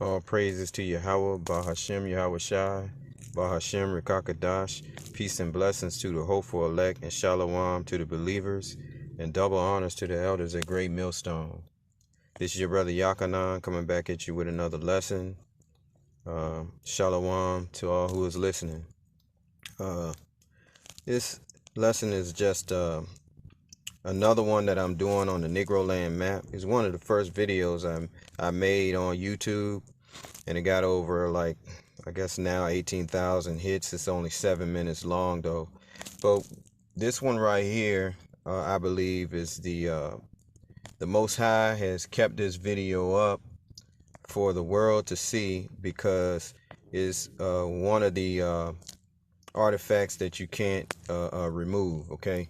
All praises to Yahweh, Bahashem Yahweh Shai, Bahashem Rekakadash. Peace and blessings to the hopeful elect, and shalom to the believers, and double honors to the elders at Great Millstone. This is your brother Yakanan coming back at you with another lesson. Shalom to all who is listening. This lesson is just another one that I'm doing on the Negroland Map. It's one of the first videos I made on YouTube. And it got over, like, I guess now 18,000 hits. It's only 7 minutes long though. But this one right here, I believe is the Most High has kept this video up for the world to see, because it's one of the artifacts that you can't remove. Okay,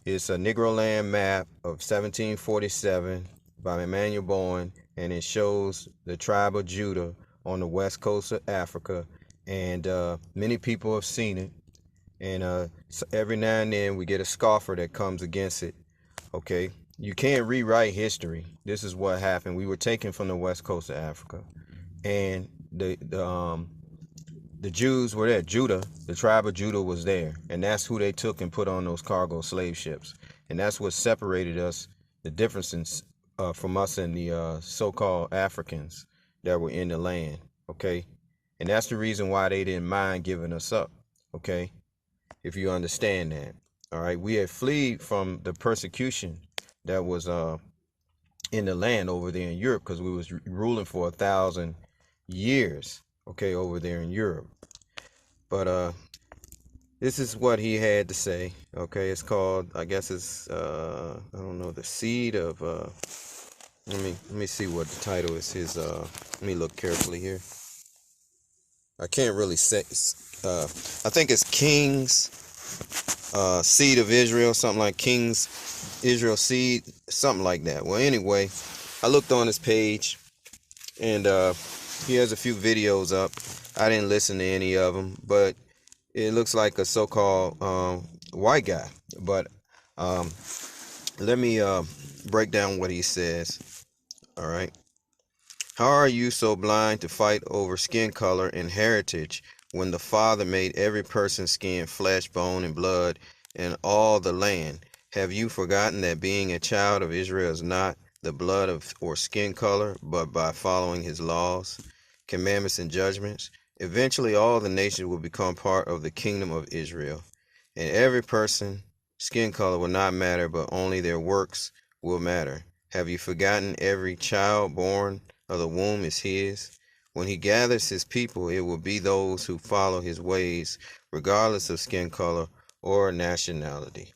it's a Negroland map of 1747 by Emmanuel Bowen, and it shows the tribe of Judah on the west coast of Africa, and many people have seen it, and so every now and then we get a scoffer that comes against it. Okay, you can't rewrite history. This is what happened. We were taken from the west coast of Africa, and the Jews were there. Judah, the tribe of Judah, was there, and that's who they took and put on those cargo slave ships, and that's what separated us, the differences from us and the so-called Africans that were in the land. Okay, and that's the reason why they didn't mind giving us up. Okay, if you understand that. All right, we had fled from the persecution that was in the land over there in Europe, because we was ruling for 1,000 years. Okay, over there in Europe. But this is what he had to say. Okay, it's called, I guess it's I don't know, the seed of let me see what the title is. His let me look carefully here. I can't really say. I think it's King's seed of Israel, something like King's Israel seed, something like that. Well, anyway, I looked on his page, and he has a few videos up. I didn't listen to any of them, but it looks like a so-called white guy. But let me break down what he says. All right. How are you so blind to fight over skin color and heritage, when the Father made every person's skin flesh, bone, and blood, and all the land? Have you forgotten that being a child of Israel is not the blood of or skin color, but by following his laws, commandments, and judgments? Eventually all the nations will become part of the kingdom of Israel, and every person's skin color will not matter, but only their works will matter. Have you forgotten every child born of the womb is his? When he gathers his people, it will be those who follow his ways, regardless of skin color or nationality.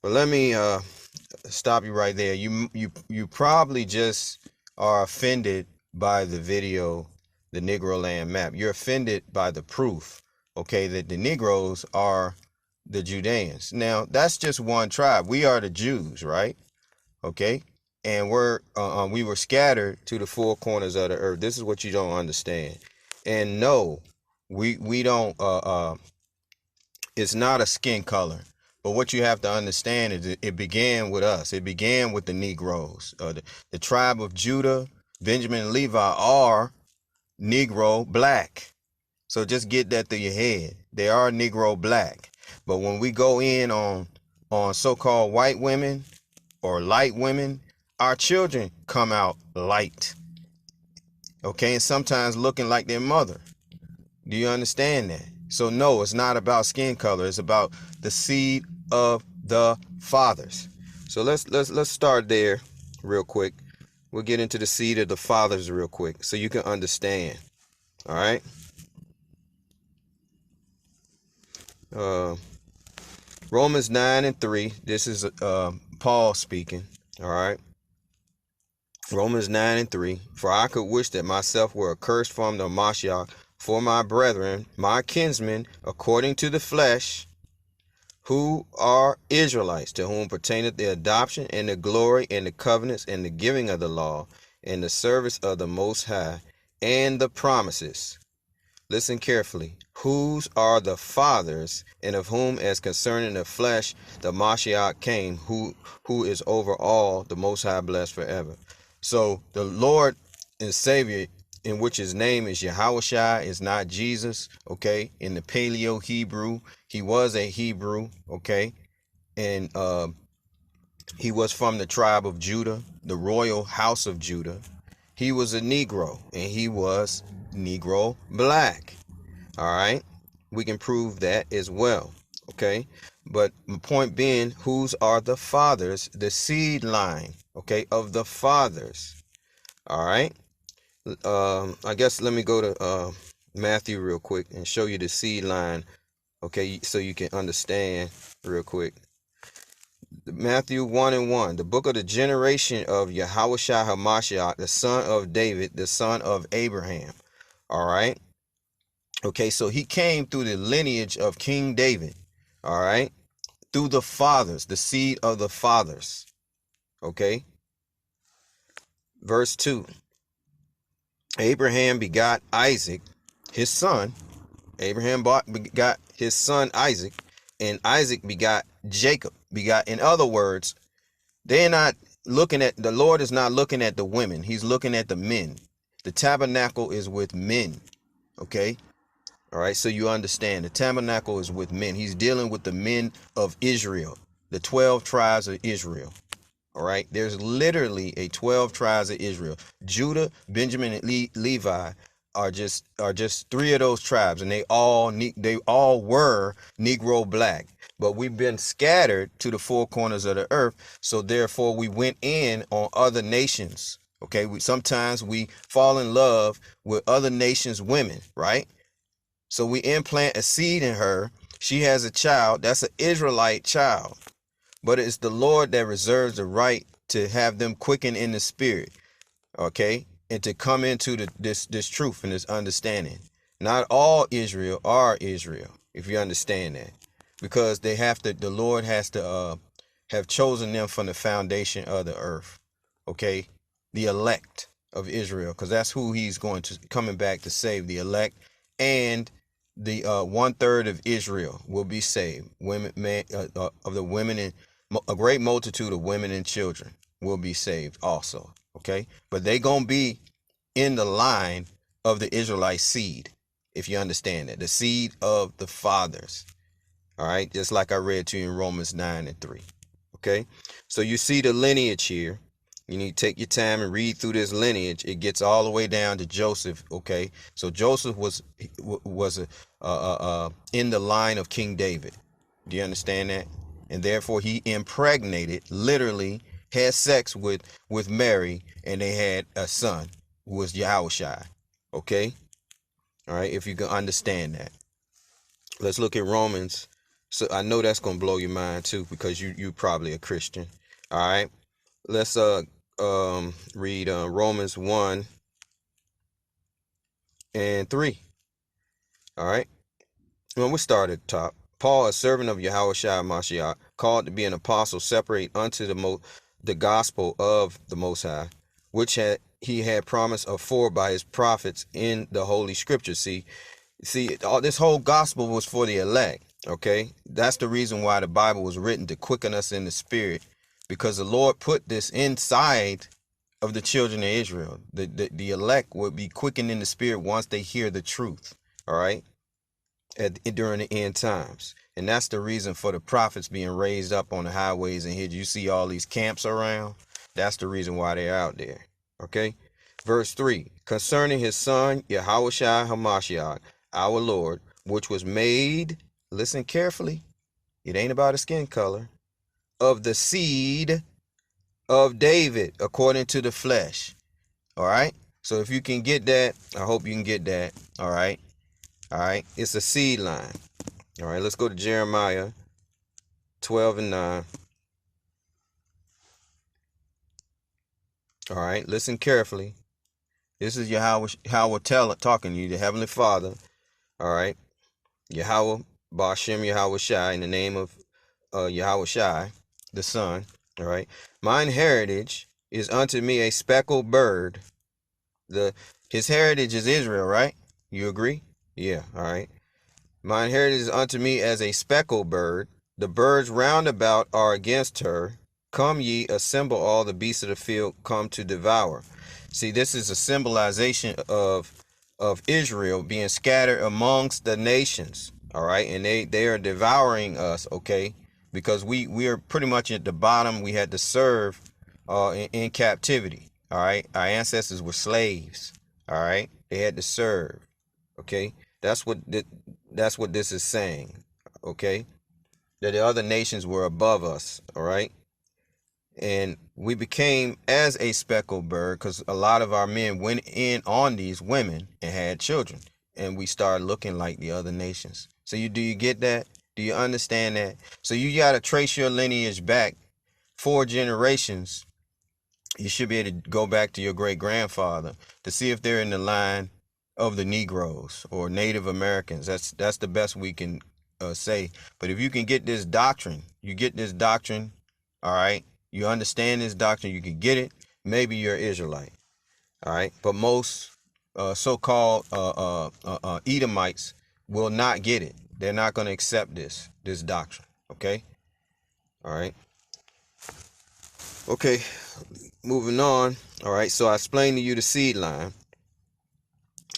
But let me stop you right there. You probably just are offended by the video, the Negroland Map. You're offended by the proof, okay, that the Negroes are the Judeans. Now, that's just one tribe. We are the Jews, right? Okay, and we were scattered to the four corners of the earth. This is what you don't understand. And no, we don't. It's not a skin color. But what you have to understand is it began with us. It began with the Negroes. The tribe of Judah, Benjamin, and Levi are Negro black. So just get that through your head. They are Negro black. But when we go in on so-called white women or light women, our children come out light. Okay, and sometimes looking like their mother. Do you understand that? So no, it's not about skin color. It's about the seed of the fathers. So let's start there real quick. We'll get into the seed of the fathers real quick so you can understand. All right. Romans 9:3. This is Paul speaking. All right. Romans 9:3. For I could wish that myself were accursed from the Mashiach for my brethren, my kinsmen, according to the flesh, who are Israelites, to whom pertaineth the adoption and the glory and the covenants and the giving of the law and the service of the Most High and the promises. Listen carefully. Whose are the fathers, and of whom, as concerning the flesh, the Mashiach came, who is over all, the Most High, blessed forever. So the Lord and Savior in which his name is Yahushua, is not Jesus. Okay, in the Paleo Hebrew, he was a Hebrew. Okay, and he was from the tribe of Judah, the royal house of Judah. He was a Negro, and he was Negro black. All right, we can prove that as well. Okay, but my point being, whose are the fathers? The seed line, okay, of the fathers. All right. I guess let me go to Matthew real quick and show you the seed line, okay, so you can understand real quick. Matthew 1:1, the book of the generation of Yahushua HaMashiach, the son of David, the son of Abraham. All right. Okay, so he came through the lineage of King David. All right. Through the fathers, the seed of the fathers. Okay. Verse 2. Abraham begot Isaac, his son. Abraham begot his son Isaac, and Isaac begot Jacob. In other words, they're not looking at, the Lord is not looking at the women. He's looking at the men. The tabernacle is with men. Okay. All right. So you understand, the tabernacle is with men. He's dealing with the men of Israel, the 12 tribes of Israel. All right. There's literally a 12 tribes of Israel. Judah, Benjamin, and Levi are just three of those tribes, and they all were Negro black. But we've been scattered to the four corners of the earth, so therefore we went in on other nations. Okay, sometimes we fall in love with other nations' women, right? So we implant a seed in her. She has a child. That's an Israelite child. But it's the Lord that reserves the right to have them quicken in the spirit, okay, and to come into this truth and this understanding. Not all Israel are Israel, if you understand that, because they have to. The Lord has to have chosen them from the foundation of the earth, okay, the elect of Israel, because that's who He's going to coming back to save, the elect, and the 1/3 of Israel will be saved. Women, of the women and a great multitude of women and children will be saved also. Okay, but they gonna be in the line of the Israelite seed, if you understand that, the seed of the fathers. All right, just like I read to you in Romans 9:3. Okay, so you see the lineage here. You need to take your time and read through this lineage. It gets all the way down to Joseph. Okay, so Joseph was in the line of King David. Do you understand that? And therefore he impregnated, literally had sex with Mary, and they had a son who was Yahushua. Okay, all right, if you can understand that. Let's look at Romans. So I know that's gonna blow your mind too, because you probably a Christian. All right, let's read Romans 1:3. All right, when we start at the top, Paul, a servant of Yahushua Mashiach, called to be an apostle, separate unto the gospel of the Most High, which he had promised afore by his prophets in the Holy Scriptures. See, all this whole gospel was for the elect. Okay, that's the reason why the Bible was written, to quicken us in the spirit, because the Lord put this inside of the children of Israel. The elect would be quickened in the spirit once they hear the truth. All right, during the end times. And that's the reason for the prophets being raised up on the highways and here you see all these camps around. That's the reason why they're out there. Okay, verse 3, concerning his son Yahushua HaMashiach, our Lord, which was made, listen carefully, it ain't about a skin color, of the seed of David according to the flesh. All right, so if you can get that, I hope you can get that. All right, it's a seed line. All right, let's go to Jeremiah 12:9. All right, listen carefully. This is Yahweh talking to you, the Heavenly Father. All right, Yahweh Bashem Yahweh Shai, in the name of Yahweh Shai, the Son. All right, mine heritage is unto me a speckled bird. His heritage is Israel, right? You agree? Yeah. All right. Mine heritage is unto me as a speckled bird. The birds round about are against her, Come ye, assemble all the beasts of the field, come to devour. See, this is a symbolization of Israel being scattered amongst the nations. All right, and they are devouring us. Okay, because we are pretty much at the bottom. We had to serve in captivity. All right, our ancestors were slaves. All right, they had to serve. Okay, that's what this is saying. Okay, that the other nations were above us. All right, and we became as a speckled bird because a lot of our men went in on these women and had children, and we started looking like the other nations. So do you get that? Do you understand that? So you got to trace your lineage back 4 generations. You should be able to go back to your great grandfather to see if they're in the line of the Negroes or Native Americans. That's the best we can say. But if you can get this doctrine, all right, you understand this doctrine, you can get it, maybe you're Israelite. All right, but most so-called Edomites will not get it. They're not going to accept this doctrine. Okay, all right. Okay, moving on. All right, so I explained to you the seed line.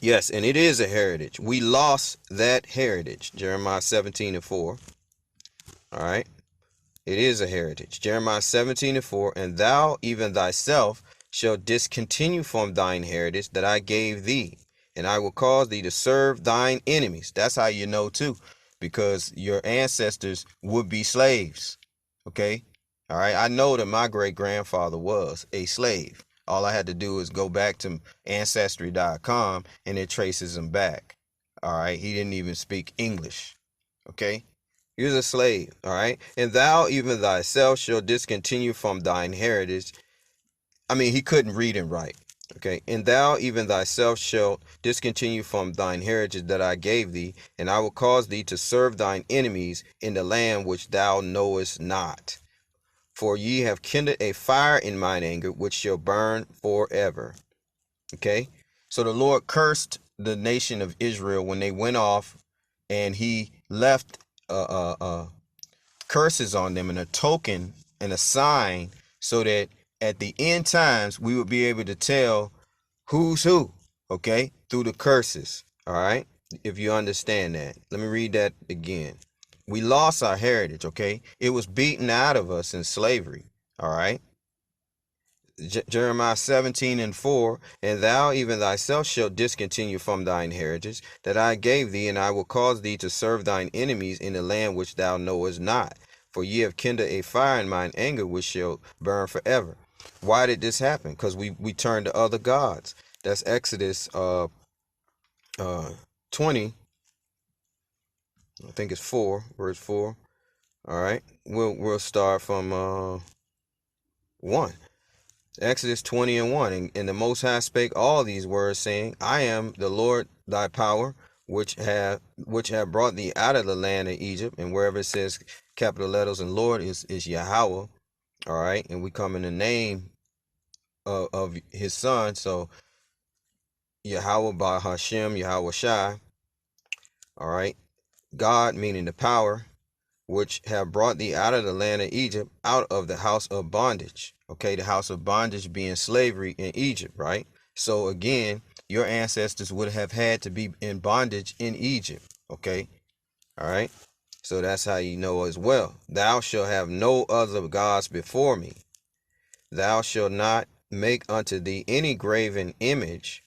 Yes, and it is a heritage. We lost that heritage. Jeremiah 17:4. All right, it is a heritage. Jeremiah 17:4. And thou, even thyself, shall discontinue from thine heritage that I gave thee, and I will cause thee to serve thine enemies. That's how you know too, because your ancestors would be slaves. Okay, all right. I know that my great grandfather was a slave. All I had to do is go back to ancestry.com and it traces him back. All right. He didn't even speak English. Okay. He was a slave. All right. And thou, even thyself, shall discontinue from thine heritage. I mean, he couldn't read and write. Okay. And thou, even thyself, shalt discontinue from thine heritage that I gave thee, and I will cause thee to serve thine enemies in the land which thou knowest not. For ye have kindled a fire in mine anger, which shall burn forever. Okay. So the Lord cursed the nation of Israel when they went off, and he left curses on them and a token and a sign so that at the end times we would be able to tell who's who. Okay. Through the curses. All right. If you understand that, let me read that again. We lost our heritage, okay? It was beaten out of us in slavery, all right? Jeremiah 17:4. And thou, even thyself, shalt discontinue from thine heritage that I gave thee, and I will cause thee to serve thine enemies in the land which thou knowest not. For ye have kindled a fire in mine anger, which shall burn forever. Why did this happen? Because we turned to other gods. That's Exodus 20. I think it's 4, verse 4. All right, we'll start from 1. Exodus 20:1. And the Most High spake all these words, saying, I am the Lord thy power, which have brought thee out of the land of Egypt. And wherever it says capital letters and Lord is Yahweh. All right, and we come in the name of his son. So Yahweh by Hashem, Yahweh Shai. All right, God meaning the power, which have brought thee out of the land of Egypt, out of the house of bondage. Okay, the house of bondage being slavery in Egypt, right? So again, your ancestors would have had to be in bondage in Egypt. Okay, all right. So that's how you know as well. Thou shalt have no other gods before me. Thou shalt not make unto thee any graven image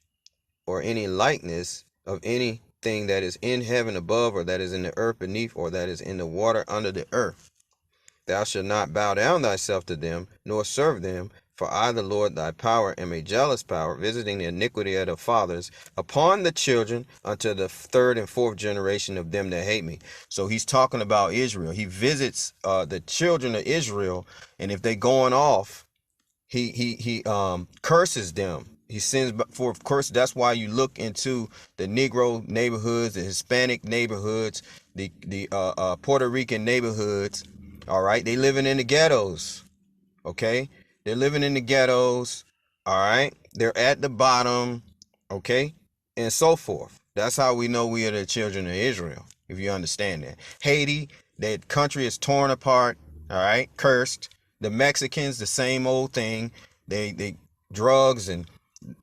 or any likeness of anything that is in heaven above, or that is in the earth beneath, or that is in the water under the earth. Thou shalt not bow down thyself to them, nor serve them, for I, the Lord thy power, am a jealous power, visiting the iniquity of the fathers upon the children unto the 3rd and 4th generation of them that hate me. So he's talking about Israel. He visits the children of Israel, and if they going off, he curses them. He sends forth curse. That's why you look into the Negro neighborhoods, the Hispanic neighborhoods, the Puerto Rican neighborhoods. All right, they living in the ghettos. Okay, they're living in the ghettos. All right, they're at the bottom. Okay, and so forth. That's how we know we are the children of Israel. If you understand that, Haiti, that country is torn apart. All right, cursed. The Mexicans, the same old thing. They drugs and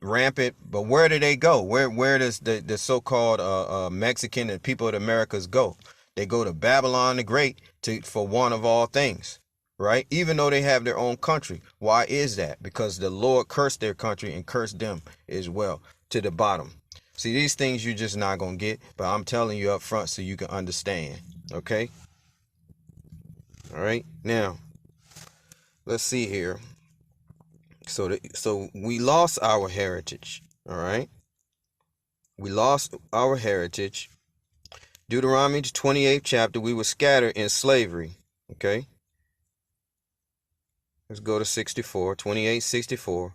rampant. But where do they go? Where does the so-called Mexican and people of the Americas go? They go to Babylon the Great for one of all things, right? Even though they have their own country. Why is that? Because the Lord cursed their country and cursed them as well to the bottom. See, these things you're just not gonna get, but I'm telling you up front so you can understand. Okay? All right. Now, let's see here. So we lost our heritage. All right. We lost our heritage. Deuteronomy 28th chapter, we were scattered in slavery. Okay. Let's go to 64, 28, 64.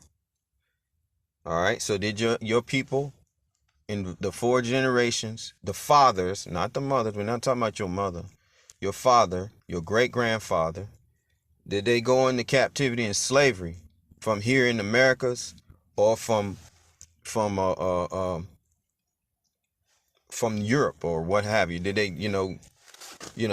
All right. So did your people in the 4 generations, the fathers, not the mothers, we're not talking about your mother, your father, your great grandfather, did they go into captivity and slavery from here in Americas or from Europe or what have you? Did they,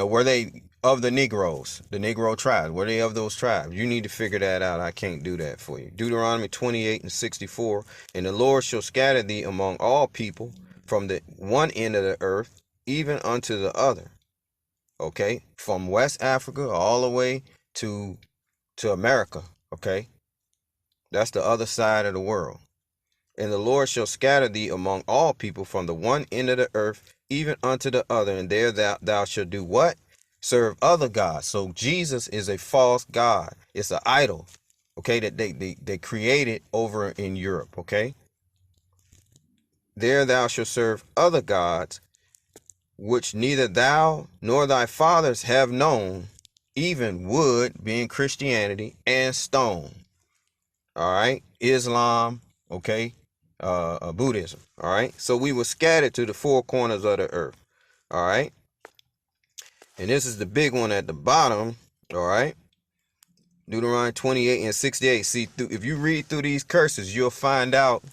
were they of the Negroes, the Negro tribes? Were they of those tribes? You need to figure that out. I can't do that for you. Deuteronomy 28 and 64. And the Lord shall scatter thee among all people from the one end of the earth, even unto the other. Okay? From West Africa all the way to America. Okay? That's the other side of the world. And the Lord shall scatter thee among all people from the one end of the earth, even unto the other. And there thou shalt do what? Serve other gods. So Jesus is a false god. It's an idol. Okay, that they created over in Europe. Okay. There thou shalt serve other gods, which neither thou nor thy fathers have known, even wood, being Christianity, and stone. All right. Islam. Okay. Buddhism. All right. So we were scattered to the 4 corners of the earth. All right. And this is the big one at the bottom. All right. Deuteronomy 28 and 68. See, if you read through these curses, you'll find out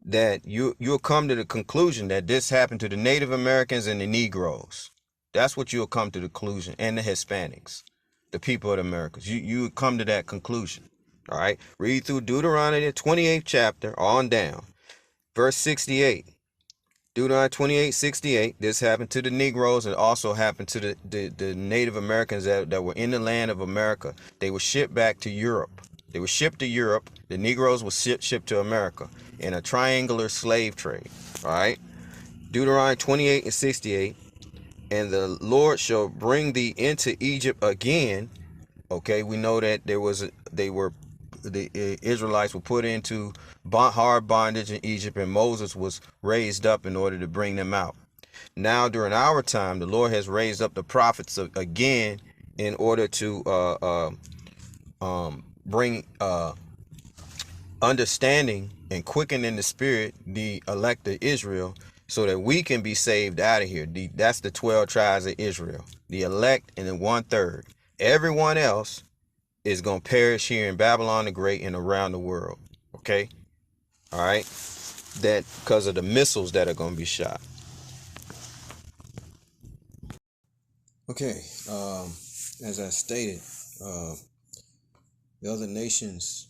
that you'll come to the conclusion that this happened to the Native Americans and the Negroes. That's what you'll come to the conclusion, and the Hispanics, the people of the Americas. You would come to that conclusion. All right. Read through Deuteronomy 28th chapter on down. Verse 68. Deuteronomy 28:68. This happened to the Negroes. It also happened to the Native Americans that were in the land of America. They were shipped back to Europe. They were shipped to Europe. The Negroes were shipped to America in a triangular slave trade. All right. Deuteronomy 28 and 68. And the Lord shall bring thee into Egypt again. Okay, we know that the Israelites were put into hard bondage in Egypt, and Moses was raised up in order to bring them out. Now, during our time, the Lord has raised up the prophets again in order to bring understanding and quicken in the spirit the elect of Israel, so that we can be saved out of here. That's the 12 tribes of Israel, the elect, and then 1/3. Everyone else is going to perish here in Babylon the Great and around the world. Okay? All right? That because of the missiles that are going to be shot. Okay. As I stated, the other nations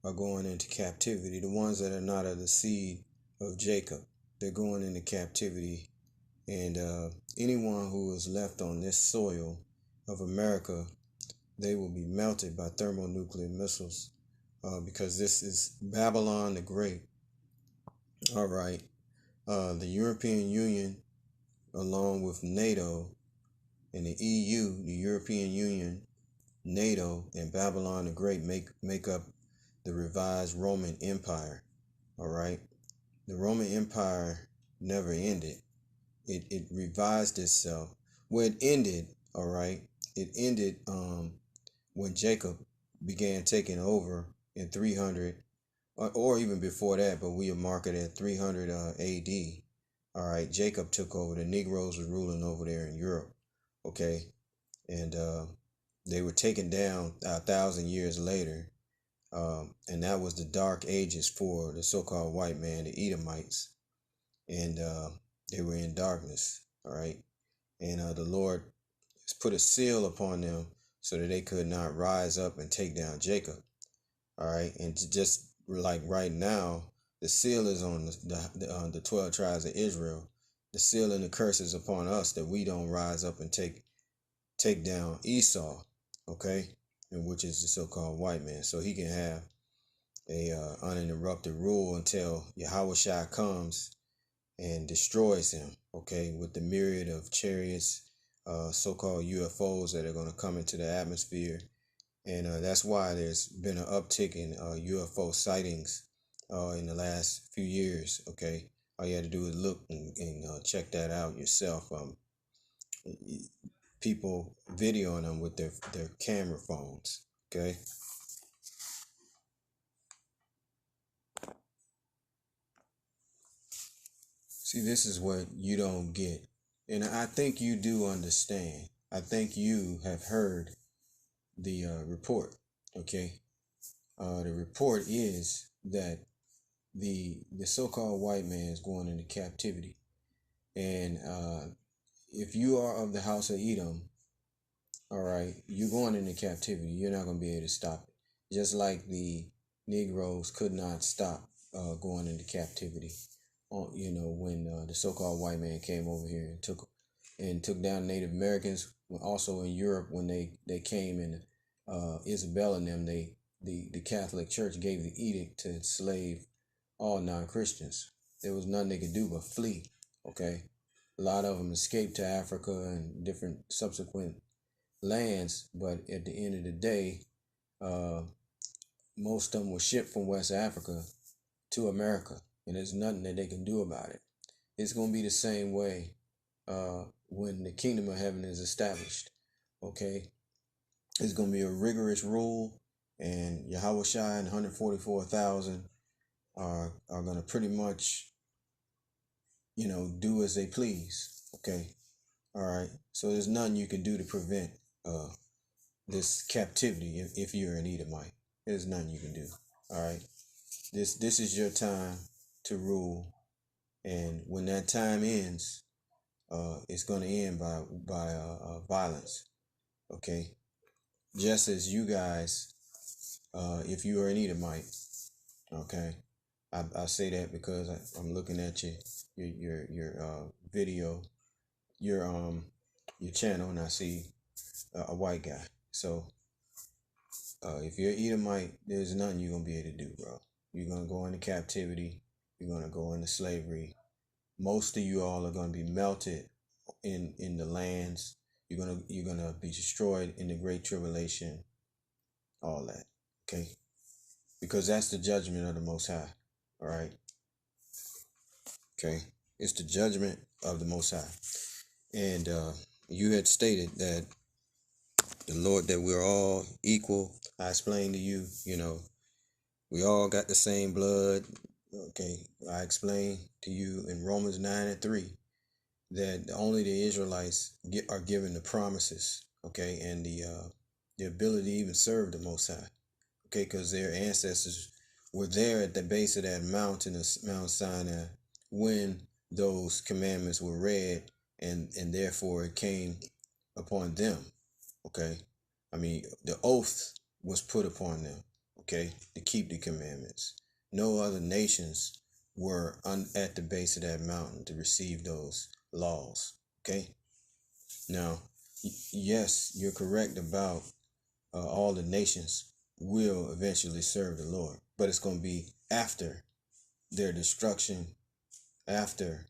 are going into captivity. The ones that are not of the seed of Jacob, they're going into captivity. And anyone who is left on this soil of America, they will be melted by thermonuclear missiles, because this is Babylon the Great. All right. The European Union, along with NATO and the EU, the European Union, NATO, and Babylon the Great make up the revised Roman Empire. All right. The Roman Empire never ended. It revised itself. Well, it ended. All right. It ended when Jacob began taking over in 300, or even before that, but we mark it at 300 AD. All right, Jacob took over. The Negroes were ruling over there in Europe. Okay, and they were taken down 1,000 years later, and that was the Dark Ages for the so-called white man, the Edomites, and they were in darkness. All right, and the Lord has put a seal upon them, so that they could not rise up and take down Jacob. All right, and just like right now, the seal is on the 12 tribes of Israel. The seal and the curse is upon us that we don't rise up and take down Esau, okay, and which is the so-called white man, so he can have a uninterrupted rule until Yahushua comes and destroys him, okay, with the myriad of chariots, so-called UFOs that are going to come into the atmosphere. And that's why there's been an uptick in UFO sightings in the last few years, okay. All you had to do is look and check that out yourself. People videoing them with their camera phones, okay. See, this is what you don't get. And I think you do understand. I think you have heard the report, okay? The report is that the so-called white man is going into captivity. And if you are of the house of Edom, all right, you're going into captivity. You're not going to be able to stop it. Just like the Negroes could not stop going into captivity. When the so-called white man came over here and took down Native Americans. Also in Europe, when they came and Isabella and them, the Catholic Church gave the edict to enslave all non-Christians. There was nothing they could do but flee. Okay, a lot of them escaped to Africa and different subsequent lands, but at the end of the day, most of them were shipped from West Africa to America, and there's nothing that they can do about it. It's going to be the same way when the kingdom of heaven is established. Okay, it's going to be a rigorous rule, and Yahushua and 144,000 are going to pretty much, do as they please. Okay, all right. So there's nothing you can do to prevent this captivity if you're an Edomite. There's nothing you can do. All right. This is your time to rule, and when that time ends, it's going to end by violence. Okay, just as you guys, if you are an Edomite, okay, I say that because I'm looking at your video, your channel, and I see a white guy. So if you're Edomite, there's nothing you're gonna be able to do, bro. You're gonna go into captivity. You're gonna go into slavery. Most of you all are gonna be melted in the lands. You're gonna be destroyed in the great tribulation. All that, okay? Because that's the judgment of the Most High. All right. Okay, it's the judgment of the Most High. And you had stated that the Lord, that we're all equal. I explained to you, we all got the same blood. Okay, I explained to you in Romans 9:3 that only the Israelites are given the promises, okay, and the ability to even serve the Most High, okay, because their ancestors were there at the base of that mountain of Mount Sinai when those commandments were read, and therefore it came upon them. Okay, I mean, the oath was put upon them, okay, to keep the commandments. No other nations were at the base of that mountain to receive those laws, okay. Now, yes, you're correct about all the nations will eventually serve the Lord, but it's going to be after their destruction, after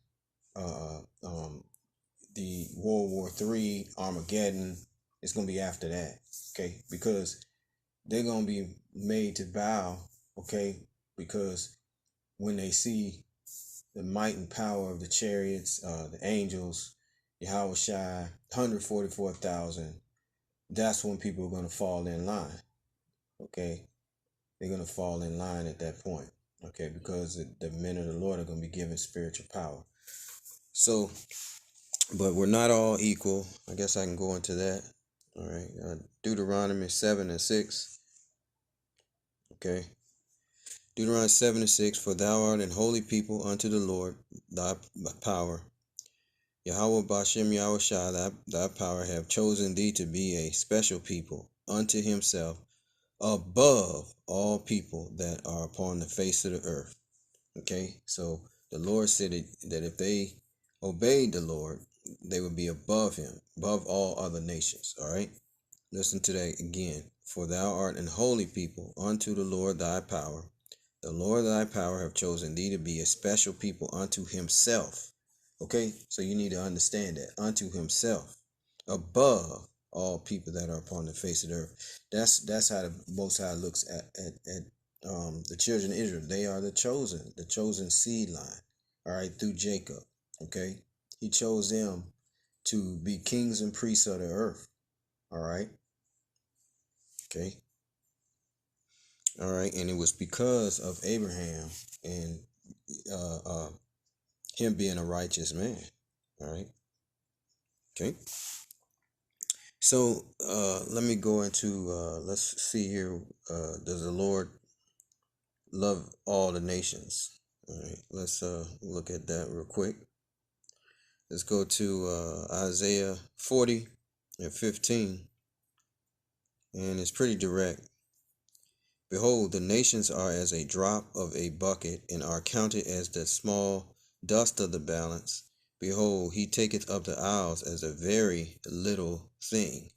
the World War III, Armageddon. It's going to be after that, okay, because they're going to be made to bow, okay, because when they see the might and power of the chariots, the angels, Yahushua, 144,000, that's when people are going to fall in line, okay. They're going to fall in line at that point, okay, because the men of the Lord are going to be given spiritual power. So, but we're not all equal. I guess I can go into that. All right, Deuteronomy 7:6. Okay, Deuteronomy 7:6. For thou art an holy people unto the Lord thy power. Yahweh Bashem Yahushua, thy power, have chosen thee to be a special people unto himself, above all people that are upon the face of the earth. Okay, so the Lord said that if they obeyed the Lord, they would be above him, above all other nations. All right, listen to that again. For thou art an holy people unto the Lord thy power. The Lord thy power have chosen thee to be a special people unto himself. Okay, so you need to understand that, unto himself, above all people that are upon the face of the earth. That's how the Most High looks at the children of Israel. They are the chosen seed line. All right, through Jacob. Okay, he chose them to be kings and priests of the earth. All right. Okay. All right, and it was because of Abraham and uh, uh, him being a righteous man. All right. Okay. So let me go into let's see here. Does the Lord love all the nations? All right. Let's look at that real quick. Let's go to Isaiah 40 and 15, and it's pretty direct. Behold, the nations are as a drop of a bucket, and are counted as the small dust of the balance. Behold, he taketh up the isles as a very little thing.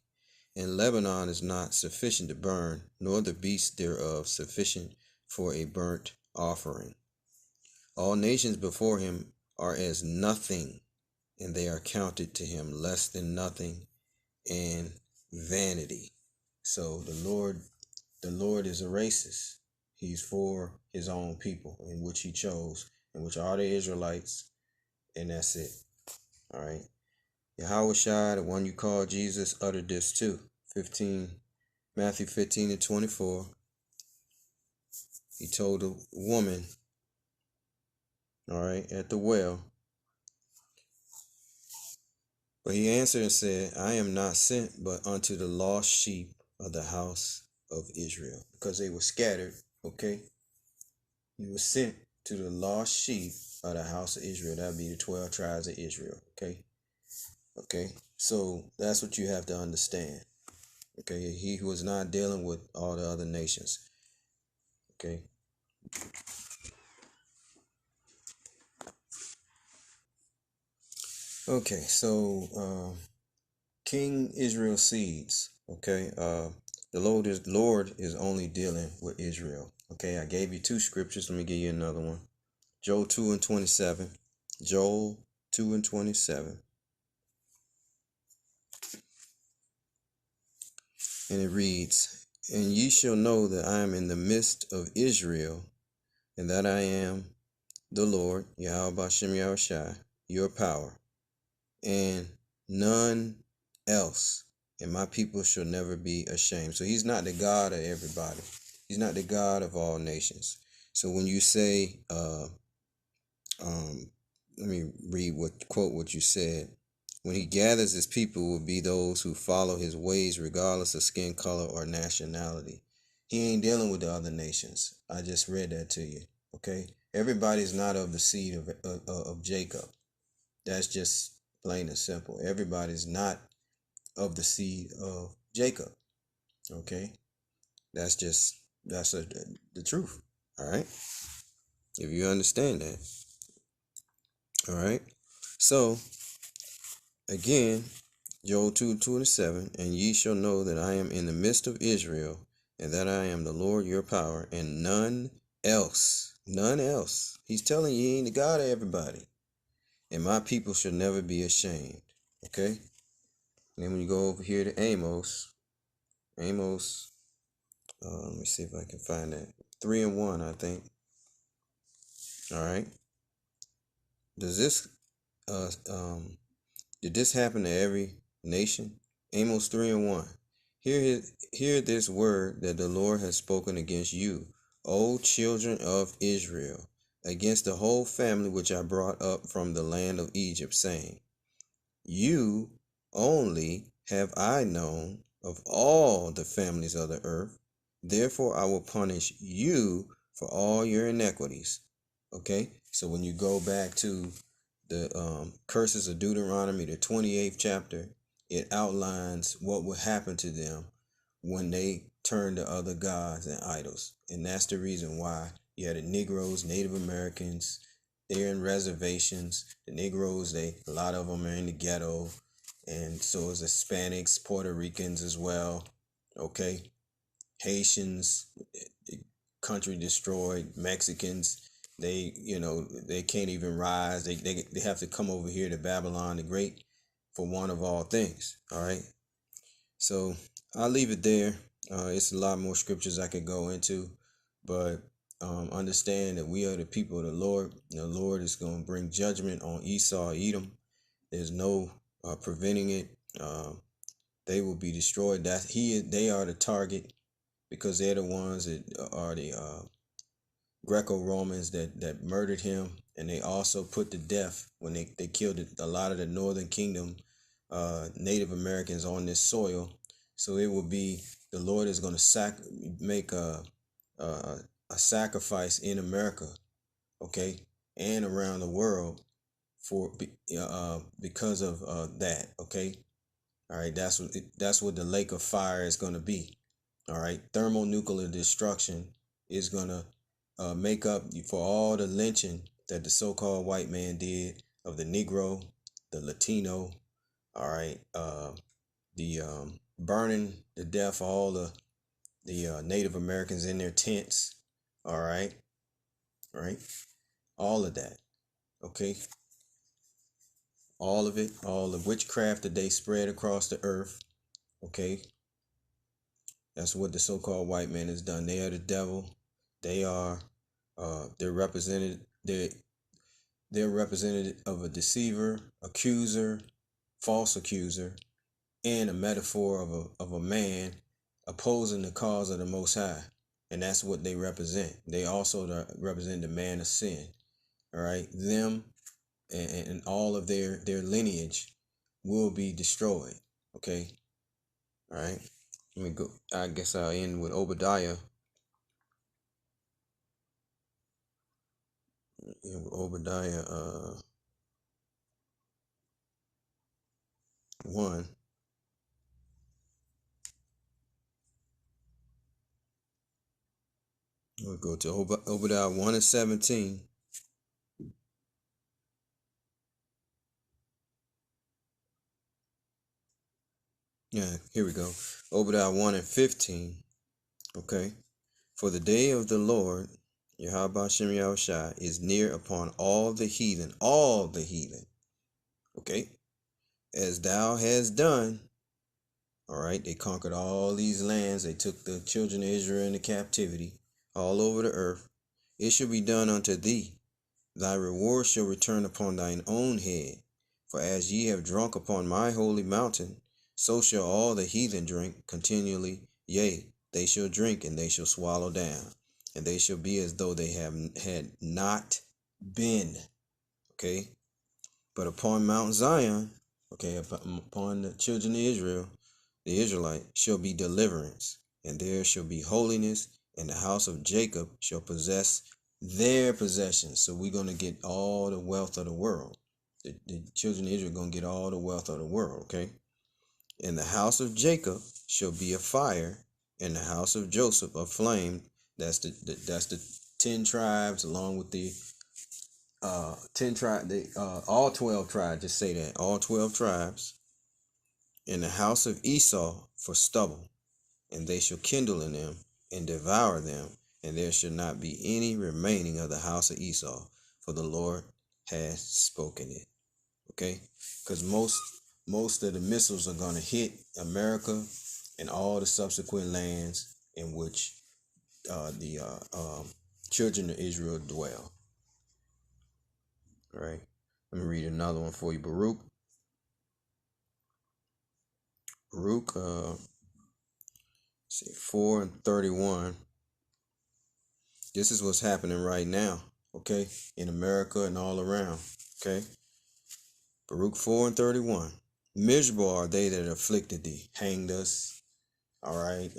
And Lebanon is not sufficient to burn, nor the beasts thereof sufficient for a burnt offering. All nations before him are as nothing, and they are counted to him less than nothing and vanity. So the Lord is a racist. He's for his own people, in which he chose, in which are the Israelites, and that's it. All right. Yahweh Shai, the one you call Jesus, uttered this too. Matthew 15 and 24. He told the woman, all right, at the well, but he answered and said, I am not sent but unto the lost sheep of the house of Israel. Because they were scattered, okay? He was sent to the lost sheep of the house of Israel. That would be the 12 tribes of Israel, okay? Okay, so that's what you have to understand. Okay, he was not dealing with all the other nations. Okay. Okay, so King Israel seeds. Okay, the Lord is only dealing with Israel. Okay, I gave you two scriptures. Let me give you another one. Joel 2 and 27. Joel 2 and 27. And it reads, And ye shall know that I am in the midst of Israel, and that I am the Lord, Yahweh Bashem Yahushai, your power, and none else, and my people shall never be ashamed. So he's not the God of everybody. He's not the God of all nations. So when you say, let me quote what you said. When he gathers his people will be those who follow his ways regardless of skin color or nationality. He ain't dealing with the other nations. I just read that to you. Okay? Everybody's not of the seed of Jacob. That's just plain and simple. Everybody's not of the seed of Jacob. Okay? That's the truth. All right? If you understand that. All right? So, again, Joel 2:27, and ye shall know that I am in the midst of Israel, and that I am the Lord your power, and none else. None else. He's telling you he ain't the God of everybody. And my people shall never be ashamed. Okay? And then when you go over here to Amos, let me see if I can find that. 3 and 1, I think. All right. Does this did this happen to every nation? Amos 3 and 1. Hear this word that the Lord has spoken against you, O children of Israel, against the whole family which I brought up from the land of Egypt, saying, You only have I known of all the families of the earth. Therefore I will punish you for all your iniquities. Okay? So when you go back to the curses of Deuteronomy, the 28th chapter, it outlines what would happen to them when they turn to other gods and idols. And that's the reason why you had the Negroes, Native Americans, they're in reservations. The Negroes, a lot of them are in the ghetto, and so is Hispanics, Puerto Ricans as well. Okay, Haitians, country destroyed. Mexicans, they can't even rise. They have to come over here to Babylon the Great for one of all things. All right, so I'll leave it there. It's a lot more scriptures I could go into, but understand that we are the people of the Lord. The Lord is going to bring judgment on Esau, Edom. There's no preventing it. They will be destroyed. They are the target, because they're the ones that are the Greco-Romans that murdered him, and they also put to death when they killed a lot of the Northern Kingdom Native Americans on this soil. So it will be, the Lord is going to make a sacrifice in America, okay, and around the world because of that, okay. All right, that's what the lake of fire is going to be. All right, thermonuclear destruction is going to make up for all the lynching that the so-called white man did of the Negro, the Latino. All right, the burning to death all the Native Americans in their tents. All right, right, all of that. Okay, all of it, all the witchcraft that they spread across the earth. Okay, that's what the so-called white man has done. They are the devil. They are they're represented. They're representative of a deceiver, accuser, false accuser, and a metaphor of a man opposing the cause of the Most High, and that's what they represent. They also represent the man of sin. All right, them and all of their lineage will be destroyed. Okay, all right. Let me go. I guess I'll end with Obadiah. Obadiah 1. We'll go to Obadiah 1 and 17. Yeah, here we go. Obadiah 1 and 15. Okay. For the day of the Lord, Yahweh Shem Yahushai, is near upon all the heathen. All the heathen. Okay. As thou hast done. All right. They conquered all these lands. They took the children of Israel into captivity all over the earth. It shall be done unto thee. Thy reward shall return upon thine own head. For as ye have drunk upon my holy mountain, so shall all the heathen drink continually. Yea, they shall drink, and they shall swallow down, and they shall be as though they had not been. Okay? But upon Mount Zion, okay, upon the children of Israel, the Israelite, shall be deliverance, and there shall be holiness, and the house of Jacob shall possess their possessions. So we're going to get all the wealth of the world. The children of Israel are going to get all the wealth of the world, okay? And the house of Jacob shall be a fire, and the house of Joseph a flame. That's the 10 tribes, along with the 10 tribes, all 12 tribes, just say that, all 12 tribes. In the house of Esau for stubble, and they shall kindle in them and devour them, and there shall not be any remaining of the house of Esau, for the Lord has spoken it. Okay, because most of the missiles are going to hit America and all the subsequent lands in which the children of Israel dwell. All right, let me read another one for you. Baruch 4 and 31. This is what's happening right now, okay, in America and all around, okay. Baruch 4 and 31. Miserable are they that afflicted thee, hanged us, all right,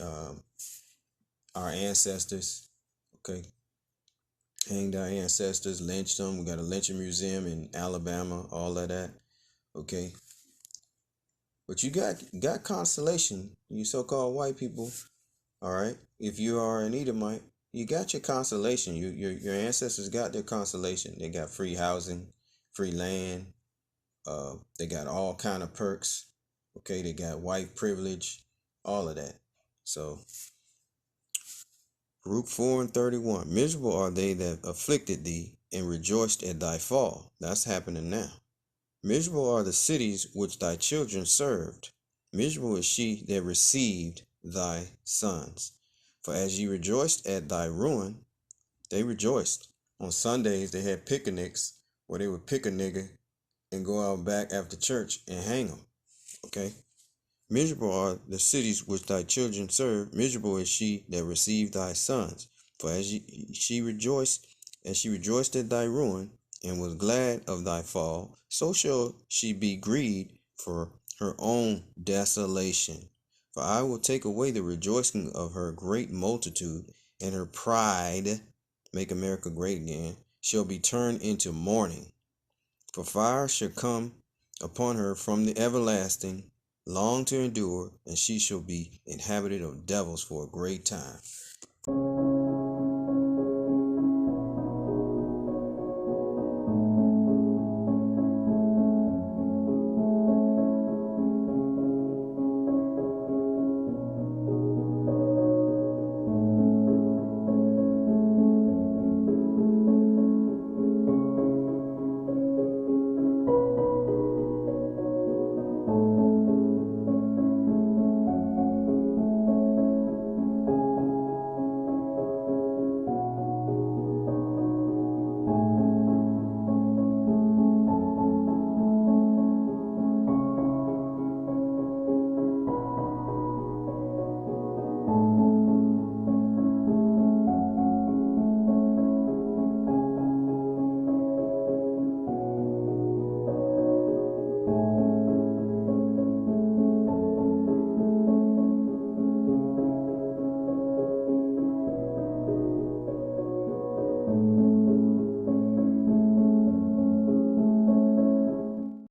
our ancestors, okay, hanged our ancestors, lynched them. We got a lynching museum in Alabama, all of that. Okay. But you got consolation, you so-called white people. All right. If you are an Edomite, you got your consolation. Your ancestors got their consolation. They got free housing, free land. They got all kind of perks. Okay, they got white privilege, all of that. So Root 4 and 31. Miserable are they that afflicted thee and rejoiced at thy fall. That's happening now. Miserable are the cities which thy children served. Miserable is she that received thy sons. For as ye rejoiced at thy ruin, they rejoiced. On Sundays, they had picnics where they would pick a nigga and go out back after church and hang him. Okay? Miserable are the cities which thy children serve. Miserable is she that received thy sons. For as she rejoiced at thy ruin, and was glad of thy fall, so shall she be grieved for her own desolation. For I will take away the rejoicing of her great multitude, and her pride, make America great again, shall be turned into mourning. For fire shall come upon her from the everlasting, long to endure, and she shall be inhabited of devils for a great time.